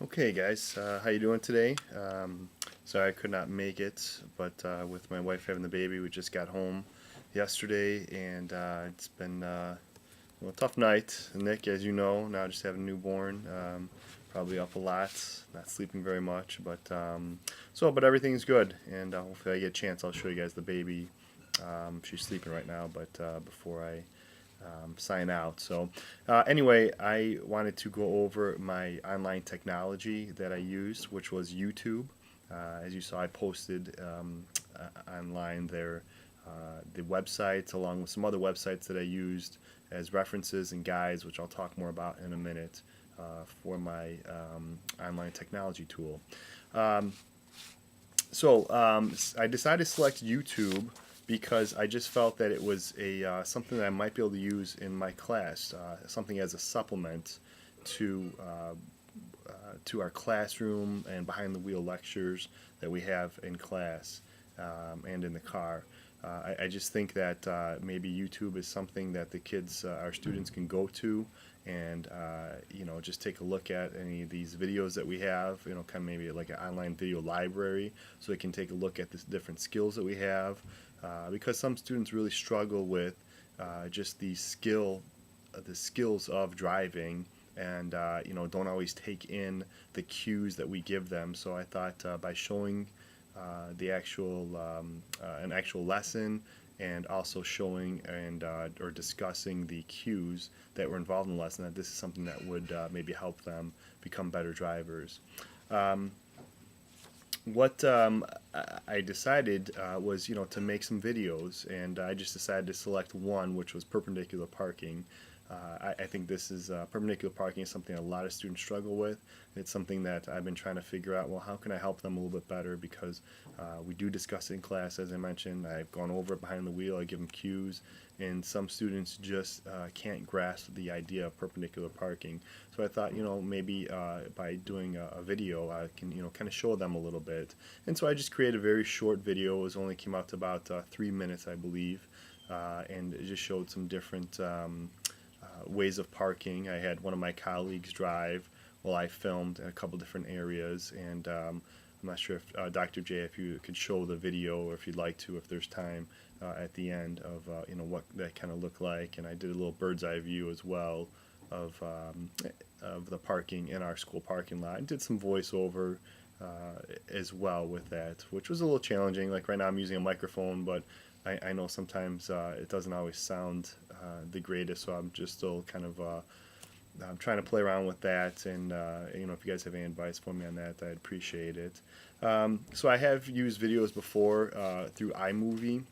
Okay, guys, how you doing today? Sorry I could not make it, but with my wife having the baby, we just got home yesterday, and it's been a tough night. Nick, as you know, now just having a newborn, probably up a lot, not sleeping very much, but everything's good, and hopefully I get a chance, I'll show you guys the baby. She's sleeping right now, but before I sign out. Anyway, I wanted to go over my online technology that I used, which was YouTube. As you saw, I posted online there the websites along with some other websites that I used as references and guides, which I'll talk more about in a minute for my online technology tool. Um, I decided to select YouTube because I just felt that it was a something that I might be able to use in my class, something as a supplement to to our classroom and behind the wheel lectures that we have in class and in the car. I just think that maybe YouTube is something that the kids, our students, can go to and just take a look at any of these videos that we have. Kind of maybe like an online video library, so they can take a look at the different skills that we have. Because some students really struggle with just the skills of driving, and don't always take in the cues that we give them. So I thought by showing the actual an actual lesson and also showing and or discussing the cues that were involved in the lesson, that this is something that would maybe help them become better drivers. Um, what I decided was, to make some videos, and I just decided to select one, which was perpendicular parking. I think this is perpendicular parking is something a lot of students struggle with. It's something that I've been trying to figure out. Well, how can I help them a little bit better? Because we do discuss it in class, as I mentioned. I've gone over it behind the wheel. I give them cues, and some students just can't grasp the idea of perpendicular parking. So I thought, maybe by doing a video, I can, kind of show them a little bit. And so I just created a very short video. It only came out to about 3 minutes, I believe, and it just showed some different ways of parking. I had one of my colleagues drive while I filmed in a couple different areas, and I'm not sure if Dr. J, if you could show the video, or if you'd like to, if there's time at the end of what that kind of looked like. And I did a little bird's eye view as well of the parking in our school parking lot. I did some voiceover as well with that, which was a little challenging. Like right now, I'm using a microphone, but I know sometimes it doesn't always sound the greatest, so I'm just still kind of I'm trying to play around with that, and if you guys have any advice for me on that, I'd appreciate it. So I have used videos before through iMovie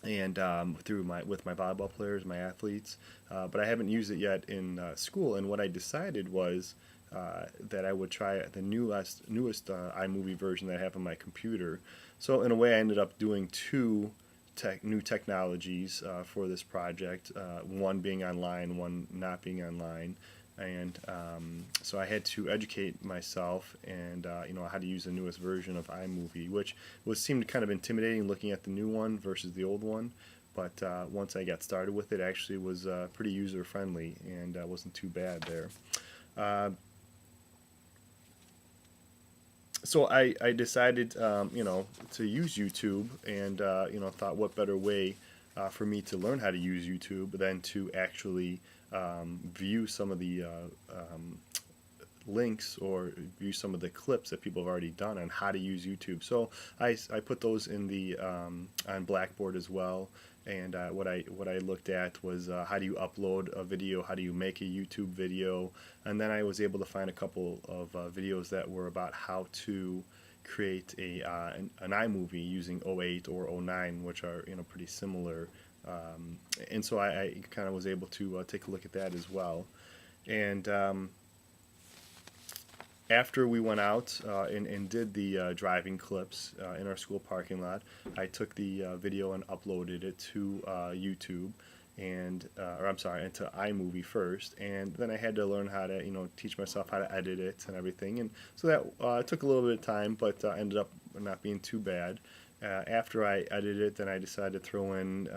and through with my volleyball players, my athletes, but I haven't used it yet in school. And what I decided was that I would try the newest iMovie version that I have on my computer. So in a way, I ended up doing two new technologies for this project, one being online, one not being online. And so I had to educate myself and how to use the newest version of iMovie, which seemed kind of intimidating looking at the new one versus the old one. But once I got started with it, actually was pretty user friendly, and wasn't too bad there. Uh, so I decided, to use YouTube, and thought what better way for me to learn how to use YouTube than to actually view some of the links, or view some of the clips that people have already done on how to use YouTube. So I put those in the on Blackboard as well. And what I looked at was how do you upload a video, how do you make a YouTube video, and then I was able to find a couple of videos that were about how to create an iMovie using '08 or '09, which are pretty similar. And so I kind of was able to take a look at that as well. And after we went out and did the driving clips in our school parking lot, I took the video and uploaded it to YouTube, and or I'm sorry, into iMovie first, and then I had to learn how to teach myself how to edit it and everything, and so that took a little bit of time, but ended up not being too bad. After I edited it, then I decided to throw in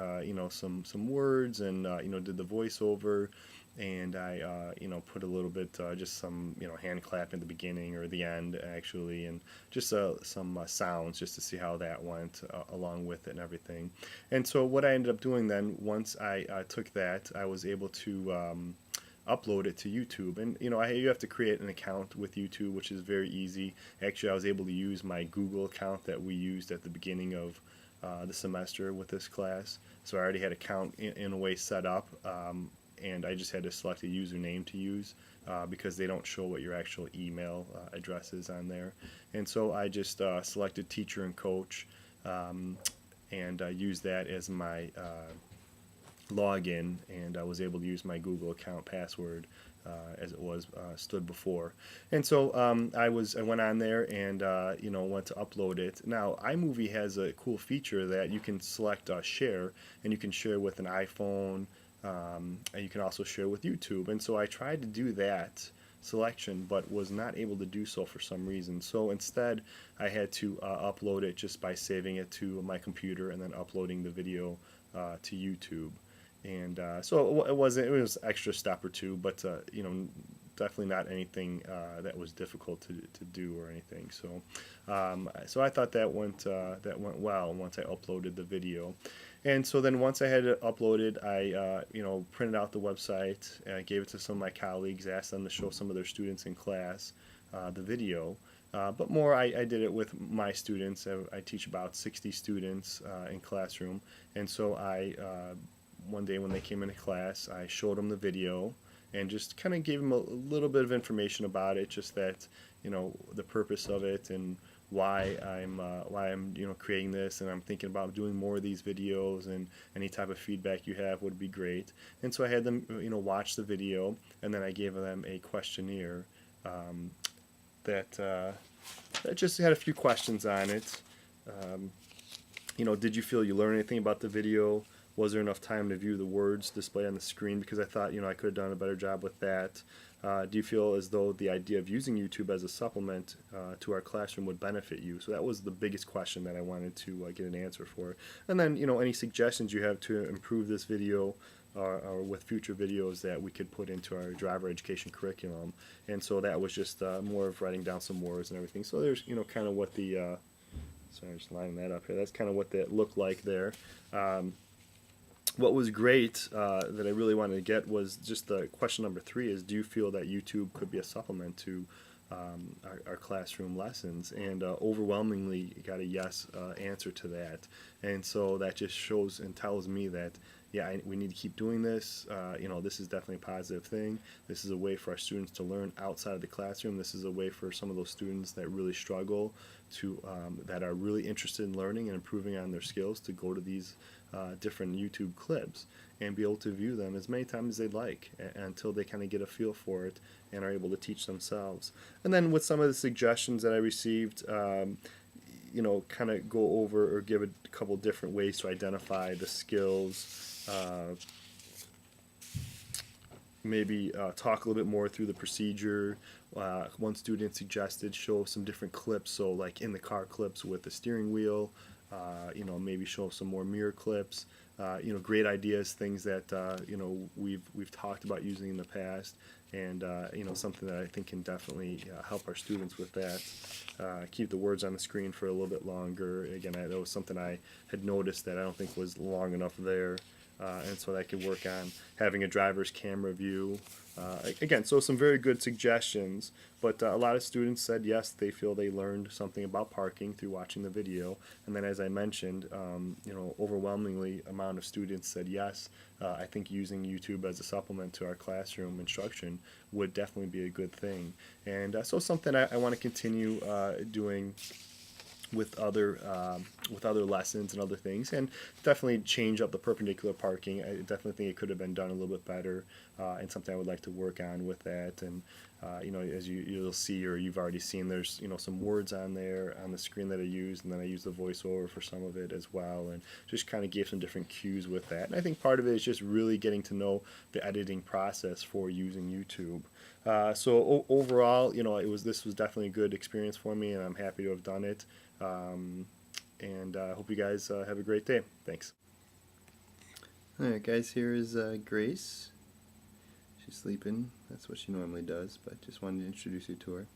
some words, and did the voiceover, and I put a little bit, just some hand clap in the beginning or the end actually, and just some sounds just to see how that went along with it and everything. And so what I ended up doing then, once I took that, I was able to upload it to YouTube. And you have to create an account with YouTube, which is very easy. Actually, I was able to use my Google account that we used at the beginning of the semester with this class. So I already had an account in a way set up, and I just had to select a username to use, because they don't show what your actual email address is on there. And so I just selected teacher and coach, and used that as my login, and I was able to use my Google account password as it was stood before. And so I went on there and went to upload it. Now iMovie has a cool feature that you can select share, and you can share with an iPhone, and you can also share with YouTube. And so I tried to do that selection, but was not able to do so for some reason. So instead I had to upload it just by saving it to my computer and then uploading the video to YouTube. And so it was extra step or two, but definitely not anything that was difficult to do or anything. So I thought that went well once I uploaded the video. And so then once I had it uploaded, I printed out the website, gave it to some of my colleagues, asked them to show some of their students in class the video. But more, I did it with my students. I teach about 60 students in classroom, and so one day when they came into class, I showed them the video and just kind of gave them a little bit of information about it, just that the purpose of it and why I'm creating this, and I'm thinking about doing more of these videos, and any type of feedback you have would be great. And so I had them watch the video, and then I gave them a questionnaire that just had a few questions on it. Did you feel you learned anything about the video? Was there enough time to view the words displayed on the screen? Because I thought I could have done a better job with that. Do you feel as though the idea of using YouTube as a supplement to our classroom would benefit you? So that was the biggest question that I wanted to get an answer for. And then any suggestions you have to improve this video, or with future videos that we could put into our driver education curriculum. And so that was just more of writing down some words and everything. So there's kind of what the sorry, I'm just lining that up here. That's kind of what that looked like there. What was great that I really wanted to get was just the question number 3 is, do you feel that YouTube could be a supplement to our classroom lessons? And overwhelmingly got a yes answer to that. And so that just shows and tells me that, yeah, we need to keep doing this. This is definitely a positive thing. This is a way for our students to learn outside of the classroom. This is a way for some of those students that really struggle that are really interested in learning and improving on their skills to go to these different YouTube clips and be able to view them as many times as they'd like until they kind of get a feel for it and are able to teach themselves. And then with some of the suggestions that I received, kind of go over or give a couple different ways to identify the skills. Maybe talk a little bit more through the procedure. One student suggested show some different clips, so like in the car clips with the steering wheel, maybe show some more mirror clips. Great ideas, things that we've talked about using in the past, and something that I think can definitely help our students with that. Keep the words on the screen for a little bit longer. Again, that was something I had noticed that I don't think was long enough there. And so that could work on having a driver's camera view. Again, so some very good suggestions, but a lot of students said yes, they feel they learned something about parking through watching the video. And then as I mentioned, overwhelmingly amount of students said yes, I think using YouTube as a supplement to our classroom instruction would definitely be a good thing. And so something I want to continue doing with other lessons and other things, and definitely change up the perpendicular parking. I definitely think it could have been done a little bit better, and something I would like to work on with that. And as you'll see, or you've already seen, there's some words on there on the screen that I used, and then I used the voiceover for some of it as well, and just kind of gave some different cues with that. And I think part of it is just really getting to know the editing process for using YouTube. So overall, this was definitely a good experience for me, and I'm happy to have done it. And I hope you guys have a great day. Thanks. Alright guys, here is Grace. She's sleeping. That's what she normally does, but just wanted to introduce you to her.